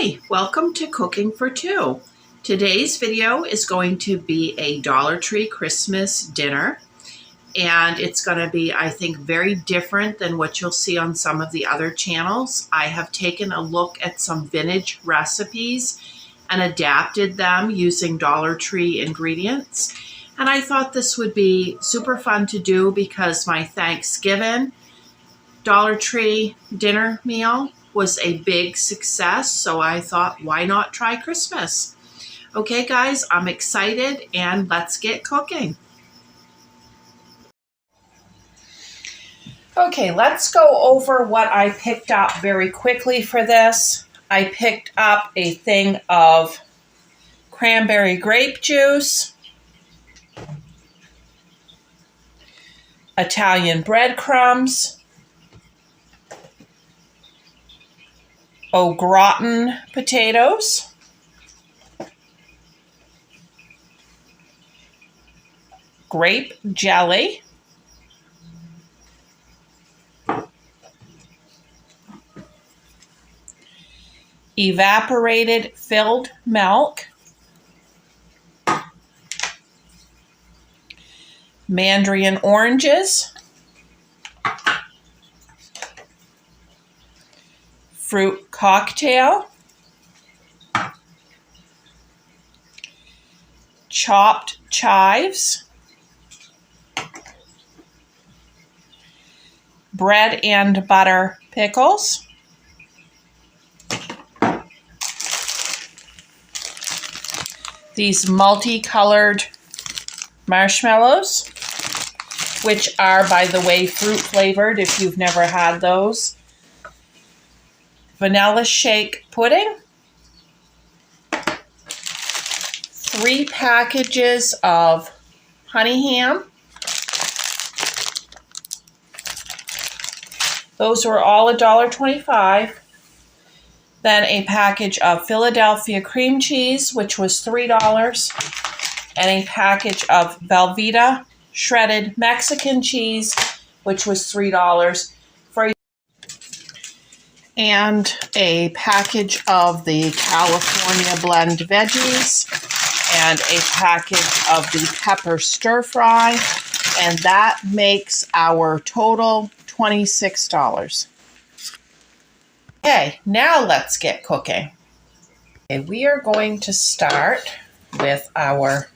Hi, welcome to Cooking for Two. Today's video is going to be a Dollar Tree Christmas dinner, and it's going to be, I think, very different than what you'll see on some of the other channels. I have taken a look at some vintage recipes and adapted them using Dollar Tree ingredients, and I thought this would be super fun to do because my Thanksgiving Dollar Tree dinner meal was a big success, so I thought, why not try Christmas? Okay, guys, I'm excited, and let's get cooking. Okay, let's go over what I picked up very quickly for this. I picked up a thing of cranberry grape juice, Italian breadcrumbs, Au Gratin potatoes, grape jelly, evaporated filled milk, mandarin oranges, fruit cocktail, chopped chives, bread and butter pickles, these multicolored marshmallows, which are, by the way, fruit flavored if you've never had those, vanilla shake pudding, 3 packages of honey ham. Those were all $1.25. Then a package of Philadelphia cream cheese, which was $3, and a package of Velveeta shredded Mexican cheese, which was $3. And a package of the California blend veggies, and a package of the pepper stir fry, and that makes our total $26. Okay, now let's get cooking. Okay, we are going to start with our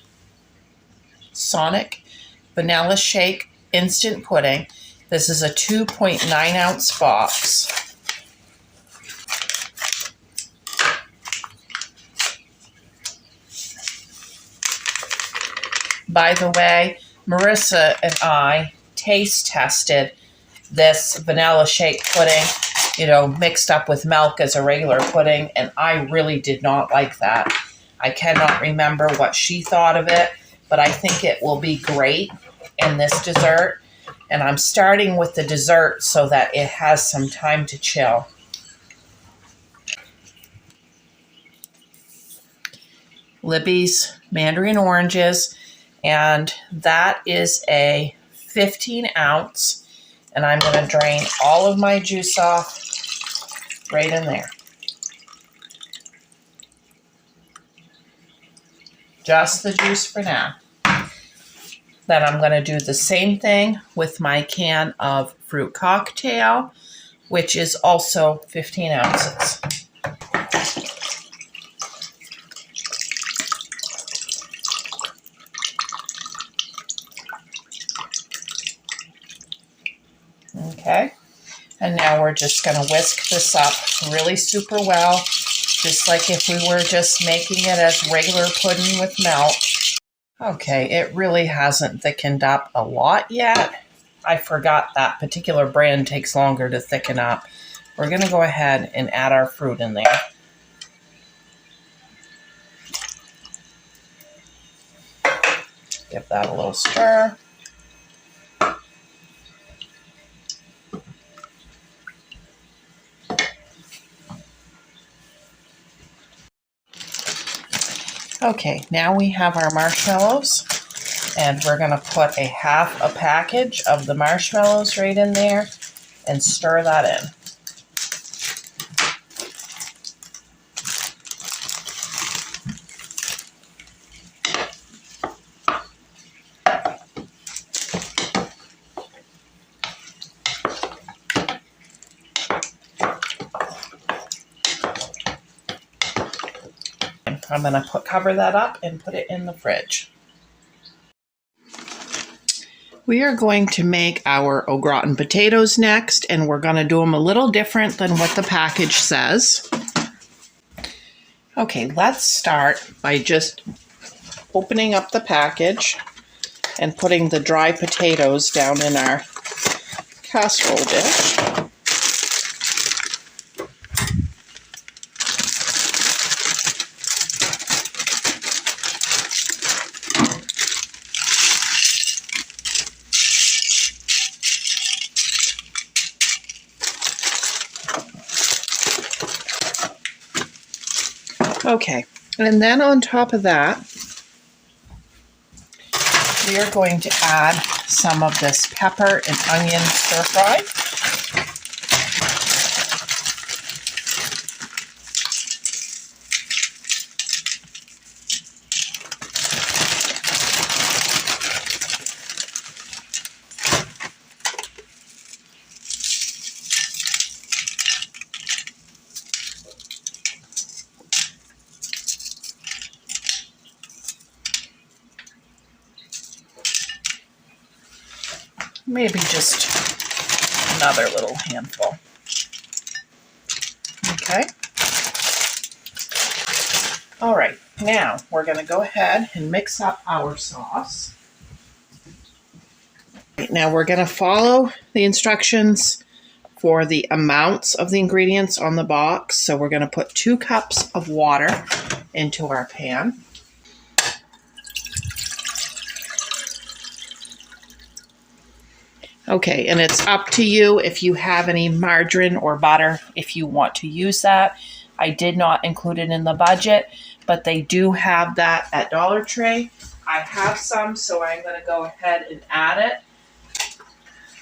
Sonic Vanilla Shake Instant Pudding. This is a 2.9 ounce box. By the way, Marissa and I taste tested this vanilla shake pudding, mixed up with milk as a regular pudding, and I really did not like that. I cannot remember what she thought of it, but I think it will be great in this dessert. And I'm starting with the dessert so that it has some time to chill. Libby's mandarin oranges. And that is a 15 ounce, and I'm going to drain all of my juice off right in there. Just the juice for now. Then I'm going to do the same thing with my can of fruit cocktail, which is also 15 ounces. Okay, and now we're just going to whisk this up really super well, just like if we were just making it as regular pudding with milk. Okay, it really hasn't thickened up a lot yet. I forgot that particular brand takes longer to thicken up. We're going to go ahead and add our fruit in there. Give that a little stir. Okay, now we have our marshmallows, and we're going to put a half a package of the marshmallows right in there and stir that in. I'm going to cover that up and put it in the fridge. We are going to make our Au Gratin potatoes next, and we're going to do them a little different than what the package says. Okay, let's start by just opening up the package and putting the dry potatoes down in our casserole dish. Okay, and then on top of that, we are going to add some of this pepper and onion stir fry. Maybe just another little handful. Okay. All right, now we're going to go ahead and mix up our sauce. Right, now we're going to follow the instructions for the amounts of the ingredients on the box. So we're going to put 2 cups of water into our pan. Okay, and it's up to you if you have any margarine or butter if you want to use that. I did not include it in the budget, but they do have that at Dollar Tree. I have some, so I'm going to go ahead and add it.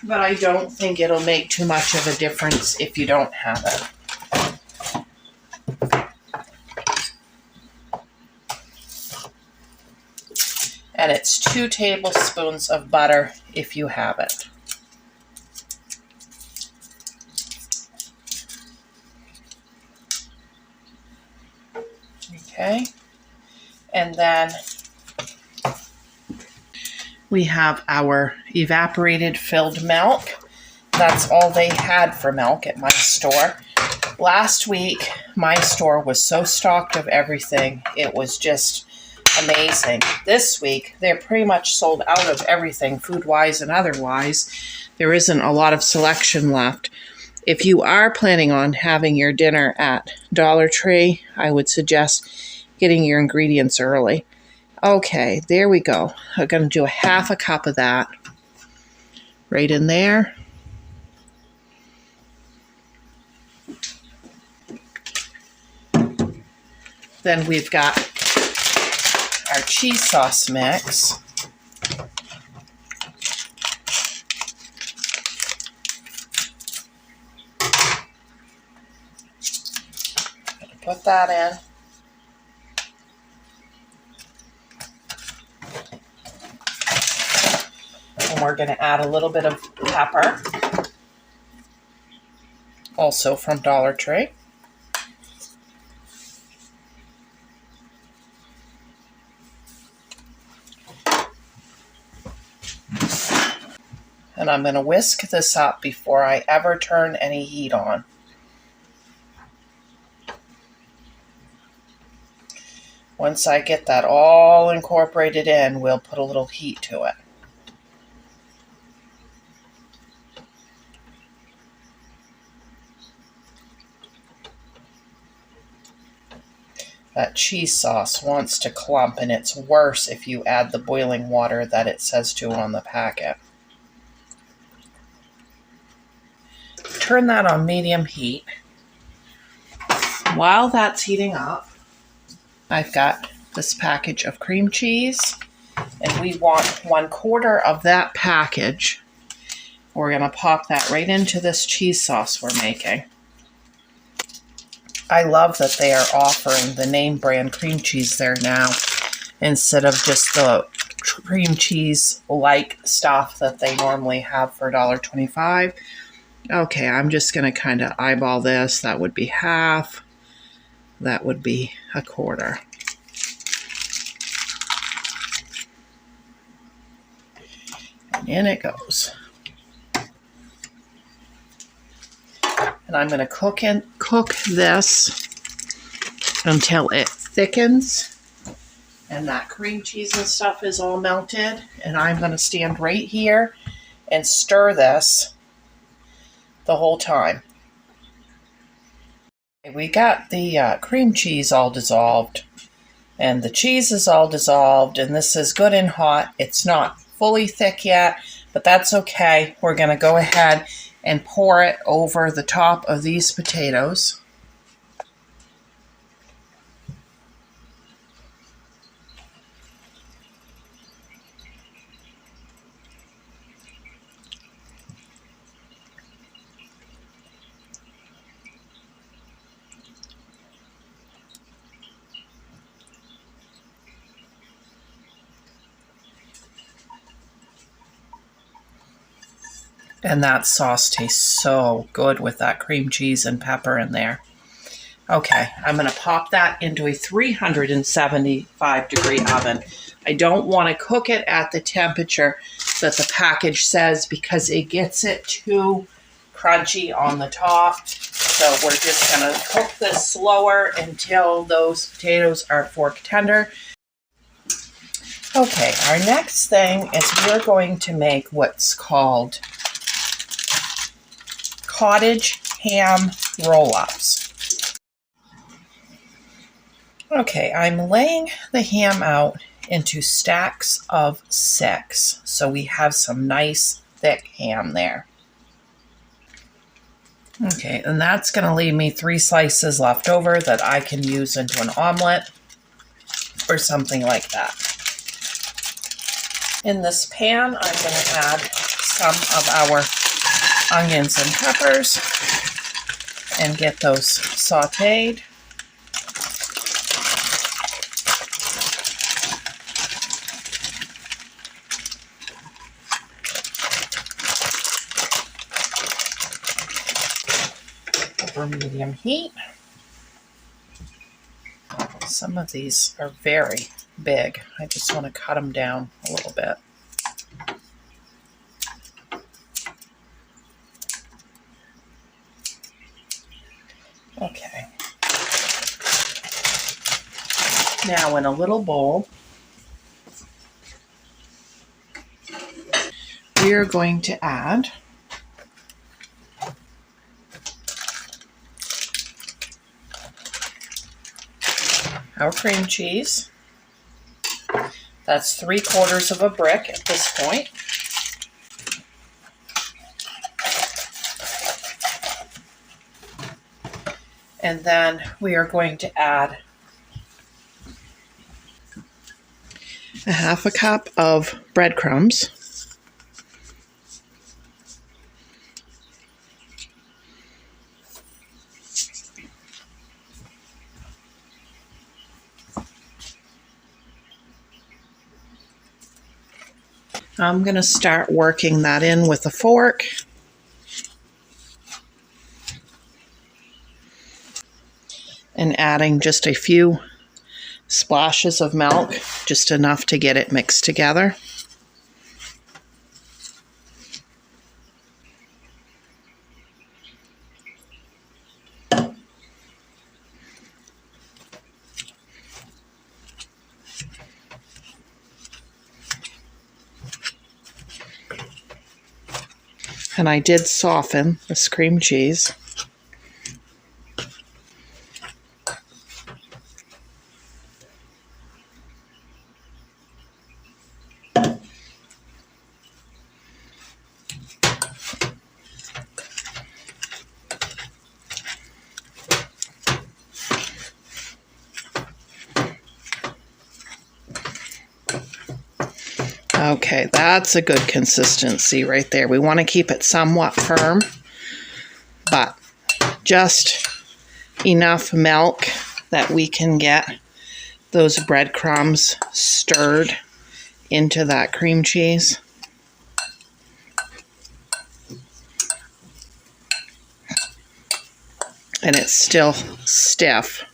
But I don't think it'll make too much of a difference if you don't have it. And it's 2 tablespoons of butter if you have it. Okay, and then we have our evaporated filled milk. That's all they had for milk at my store. Last week, my store was so stocked of everything, it was just amazing. This week, they're pretty much sold out of everything, food-wise and otherwise. There isn't a lot of selection left. If you are planning on having your dinner at Dollar Tree, I would suggest getting your ingredients early. Okay, there we go. I'm going to do a half a cup of that right in there. Then we've got our cheese sauce mix. Put that in. And we're going to add a little bit of pepper, also from Dollar Tree. And I'm going to whisk this up before I ever turn any heat on. Once I get that all incorporated in, we'll put a little heat to it. That cheese sauce wants to clump, and it's worse if you add the boiling water that it says to on the packet. Turn that on medium heat. While that's heating up, I've got this package of cream cheese, and we want 1/4 of that package. We're going to pop that right into this cheese sauce we're making. I love that they are offering the name brand cream cheese there now instead of just the cream cheese like stuff that they normally have for $1.25. Okay, I'm just going to kind of eyeball this. That would be half. That would be 1/4. In it goes. And I'm going to cook this until it thickens and that cream cheese and stuff is all melted. And I'm going to stand right here and stir this the whole time. We got the cream cheese all dissolved and the cheese is all dissolved, and this is good and hot. It's not fully thick yet, but that's okay. We're going to go ahead and pour it over the top of these potatoes. And that sauce tastes so good with that cream cheese and pepper in there. Okay, I'm going to pop that into a 375 degree oven. I don't want to cook it at the temperature that the package says because it gets it too crunchy on the top. So we're just going to cook this slower until those potatoes are fork tender. Okay, our next thing is we're going to make what's called cottage ham roll-ups. Okay, I'm laying the ham out into stacks of 6, so we have some nice thick ham there. Okay, and that's going to leave me 3 slices left over that I can use into an omelet or something like that. In this pan, I'm going to add some of our onions and peppers and get those sauteed. Over medium heat. Some of these are very big. I just want to cut them down a little bit. Okay. Now in a little bowl, we're going to add our cream cheese. That's 3/4 of a brick at this point. And then we are going to add a 1/2 cup of breadcrumbs. I'm going to start working that in with a fork. And adding just a few splashes of milk, just enough to get it mixed together. And I did soften this cream cheese. Okay, that's a good consistency right there. We want to keep it somewhat firm, but just enough milk that we can get those breadcrumbs stirred into that cream cheese. And it's still stiff.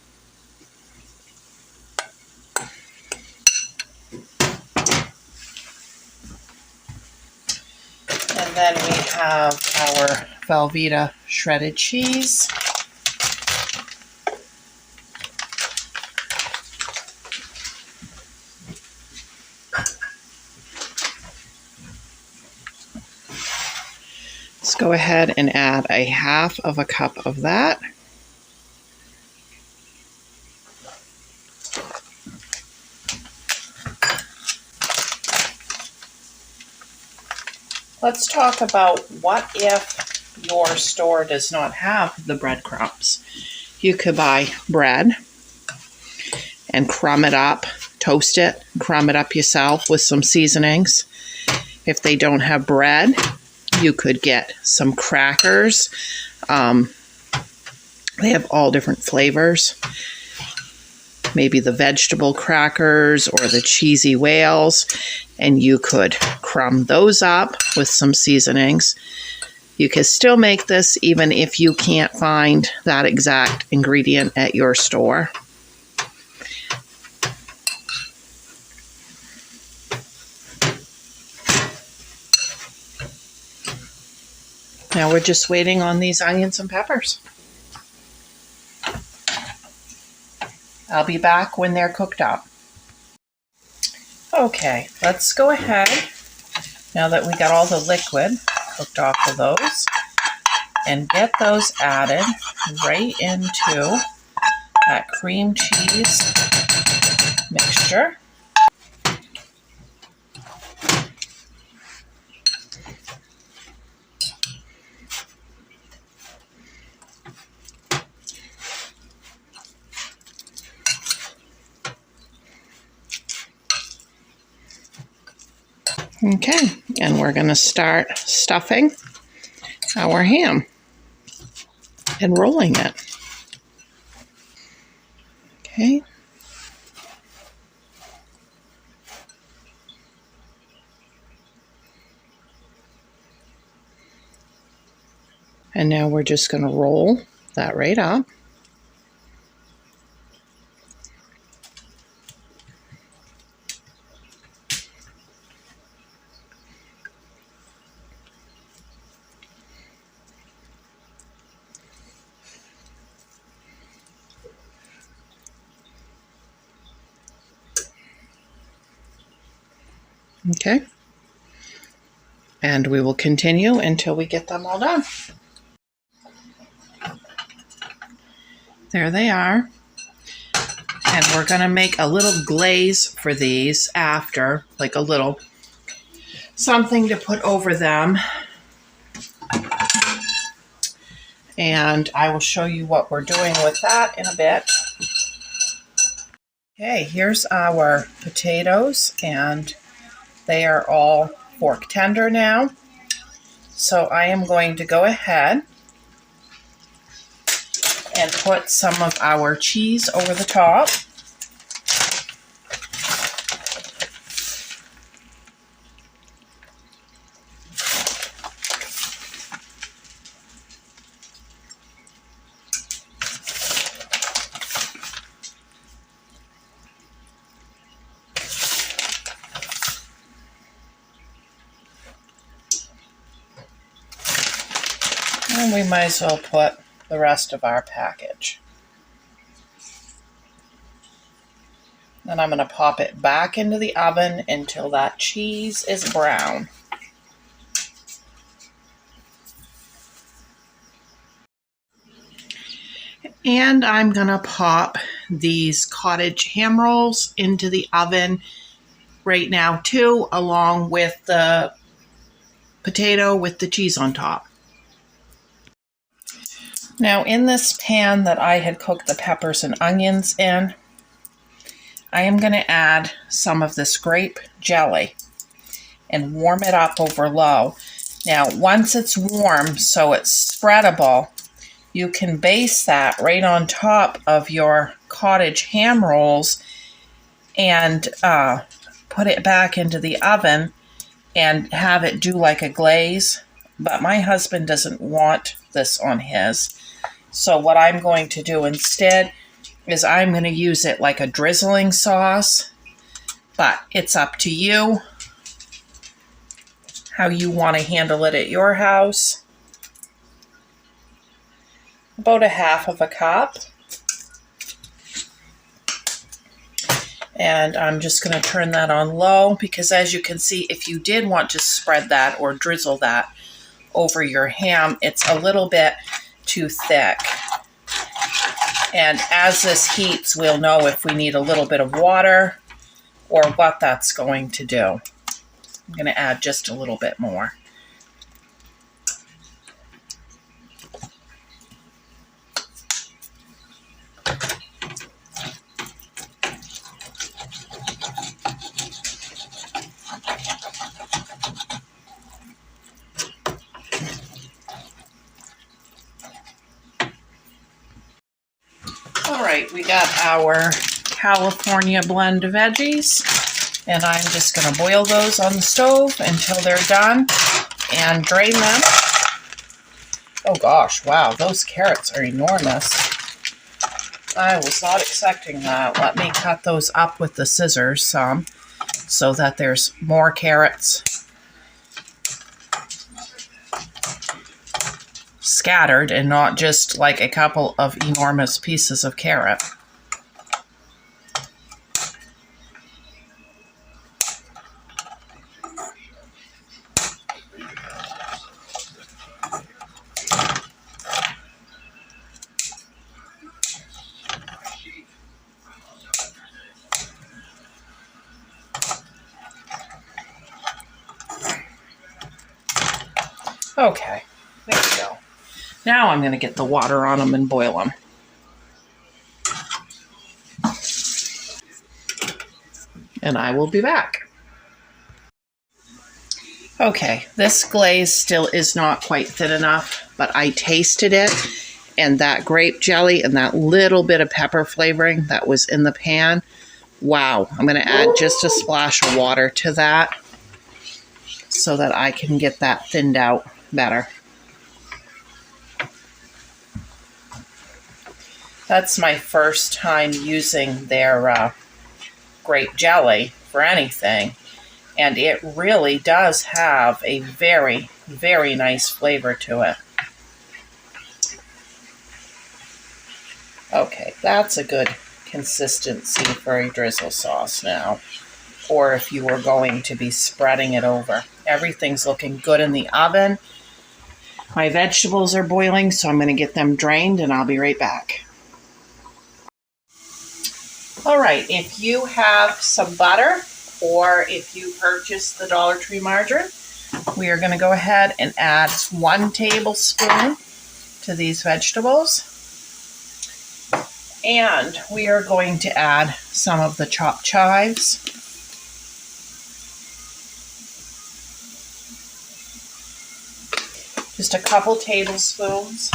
And then we have our Velveeta shredded cheese. Let's go ahead and add a half of a cup of that. Let's talk about what if your store does not have the breadcrumbs. You could buy bread and crumb it up, toast it, crumb it up yourself with some seasonings. If they don't have bread, you could get some crackers. They have all different flavors. Maybe the vegetable crackers or the cheesy whales, and you could crumb those up with some seasonings. You can still make this even if you can't find that exact ingredient at your store. Now we're just waiting on these onions and peppers. I'll be back when they're cooked up. Okay, let's go ahead, now that we got all the liquid cooked off of those, and get those added right into that cream cheese mixture. Okay, and we're going to start stuffing our ham and rolling it. Okay. And now we're just going to roll that right up. Okay, and we will continue until we get them all done. There they are. And we're going to make a little glaze for these after, like a little something to put over them. And I will show you what we're doing with that in a bit. Okay, here's our potatoes, and they are all fork tender now. So I am going to go ahead and put some of our cheese over the top. And we might as well put the rest of our package. Then I'm going to pop it back into the oven until that cheese is brown. And I'm going to pop these cottage ham rolls into the oven right now too, along with the potato with the cheese on top. Now in this pan that I had cooked the peppers and onions in, I am going to add some of this grape jelly and warm it up over low. Now once it's warm, so it's spreadable, you can base that right on top of your cottage ham rolls and put it back into the oven and have it do like a glaze. But my husband doesn't want this on his. So what I'm going to do instead is I'm going to use it like a drizzling sauce. But it's up to you how you want to handle it at your house. About a half of a cup. And I'm just going to turn that on low because as you can see, if you did want to spread that or drizzle that over your ham, it's a little bit too thick. And as this heats, we'll know if we need a little bit of water or what that's going to do. I'm going to add just a little bit more. All right, we got our California blend veggies, and I'm just going to boil those on the stove until they're done and drain them. Oh gosh, wow, those carrots are enormous. I was not expecting that. Let me cut those up with the scissors some so that there's more carrots scattered and not just like a couple of enormous pieces of carrot. Okay, there we go. Now I'm going to get the water on them and boil them. And I will be back. Okay, this glaze still is not quite thin enough, but I tasted it, and that grape jelly and that little bit of pepper flavoring that was in the pan, wow. I'm going to add just a splash of water to that so that I can get that thinned out better. That's my first time using their grape jelly for anything, and it really does have a very, very nice flavor to it. Okay, that's a good consistency for a drizzle sauce now, or if you were going to be spreading it over. Everything's looking good in the oven. My vegetables are boiling, so I'm going to get them drained, and I'll be right back. All right, if you have some butter or if you purchase the Dollar Tree margarine, we are going to go ahead and add 1 tablespoon to these vegetables. And we are going to add some of the chopped chives. Just a couple tablespoons.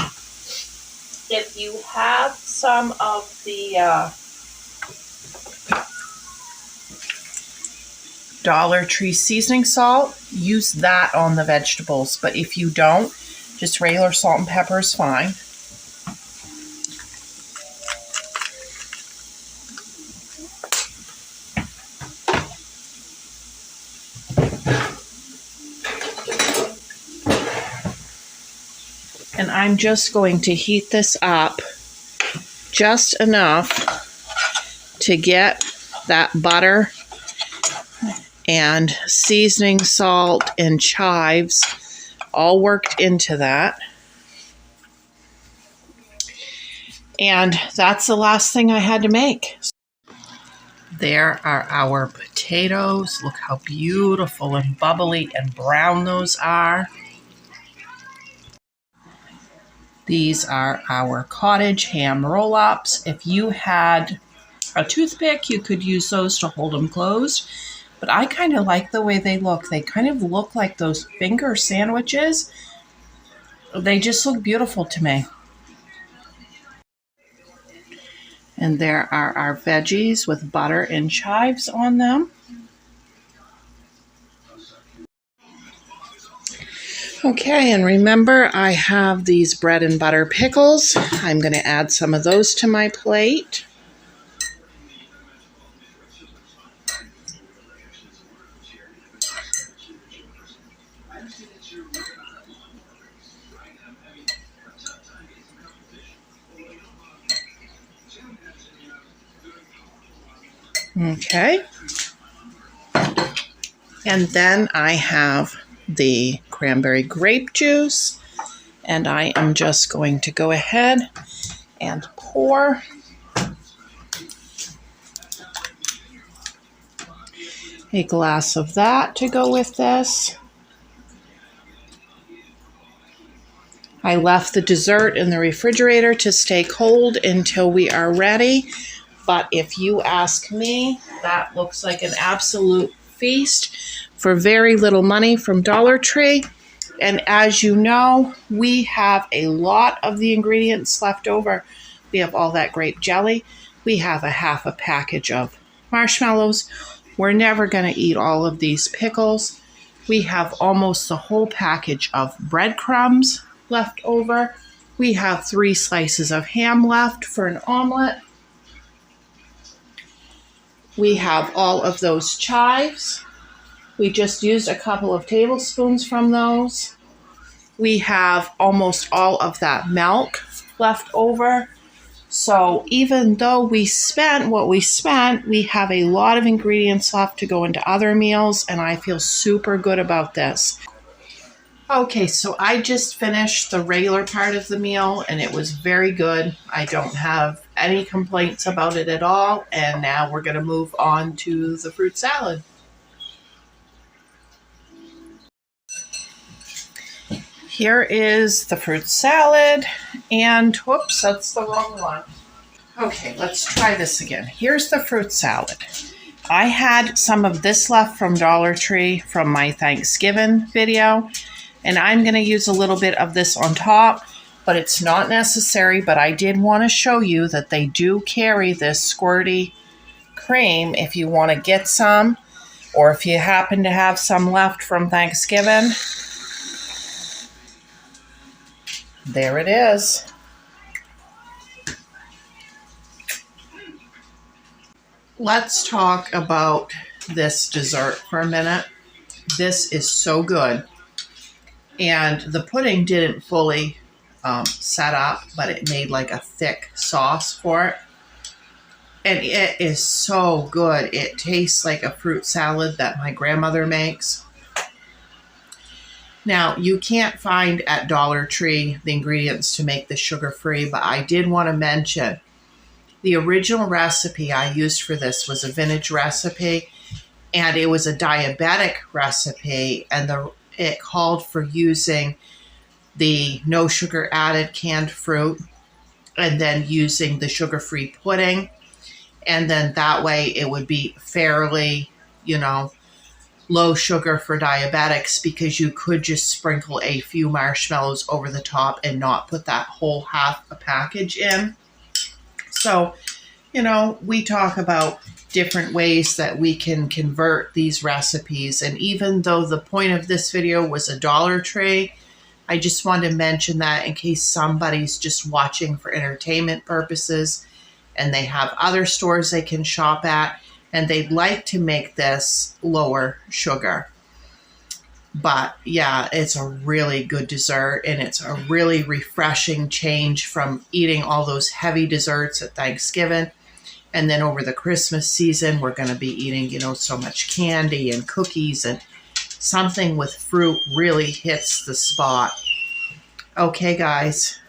If you have some of the Dollar Tree seasoning salt, use that on the vegetables. But if you don't, just regular salt and pepper is fine. And I'm just going to heat this up just enough to get that butter and seasoning salt and chives all worked into that. And that's the last thing I had to make. There are our potatoes. Look how beautiful and bubbly and brown those are. These are our cottage ham roll-ups. If you had a toothpick, you could use those to hold them closed. But I kind of like the way they look. They kind of look like those finger sandwiches. They just look beautiful to me. And there are our veggies with butter and chives on them. Okay, and remember I have these bread and butter pickles. I'm going to add some of those to my plate. Okay. And then I have the cranberry grape juice, and I am just going to go ahead and pour a glass of that to go with this. I left the dessert in the refrigerator to stay cold until we are ready. But if you ask me, that looks like an absolute feast for very little money from Dollar Tree. And as you know, we have a lot of the ingredients left over. We have all that grape jelly. We have a half a package of marshmallows. We're never going to eat all of these pickles. We have almost the whole package of breadcrumbs left over. We have 3 slices of ham left for an omelet. We have all of those chives. We just used a couple of tablespoons from those. We have almost all of that milk left over. So even though we spent what we spent, we have a lot of ingredients left to go into other meals, and I feel super good about this. Okay, so I just finished the regular part of the meal, and it was very good. I don't have any complaints about it at all, and now we're going to move on to the fruit salad. Here is the fruit salad, and whoops, that's the wrong one. Okay, let's try this again. Here's the fruit salad. I had some of this left from Dollar Tree from my Thanksgiving video, and I'm going to use a little bit of this on top, but it's not necessary. But I did want to show you that they do carry this squirty cream if you want to get some, or if you happen to have some left from Thanksgiving. There it is. Let's talk about this dessert for a minute. This is so good. And the pudding didn't fully set up, but it made like a thick sauce for it. And it is so good. It tastes like a fruit salad that my grandmother makes. Now, you can't find at Dollar Tree the ingredients to make this sugar-free, but I did want to mention the original recipe I used for this was a vintage recipe, and it was a diabetic recipe, and it called for using the no sugar added canned fruit and then using the sugar-free pudding. And then that way it would be fairly, low sugar for diabetics, because you could just sprinkle a few marshmallows over the top and not put that whole half a package in. So, we talk about different ways that we can convert these recipes. And even though the point of this video was a Dollar Tree, I just wanted to mention that in case somebody's just watching for entertainment purposes and they have other stores they can shop at and they'd like to make this lower sugar. But yeah, it's a really good dessert, and it's a really refreshing change from eating all those heavy desserts at Thanksgiving. And then over the Christmas season, we're going to be eating, so much candy and cookies, and something with fruit really hits the spot. Okay, guys,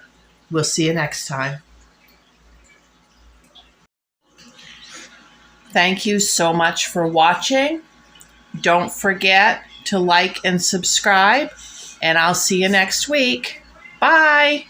we'll see you next time. Thank you so much for watching. Don't forget to like and subscribe, and I'll see you next week. Bye.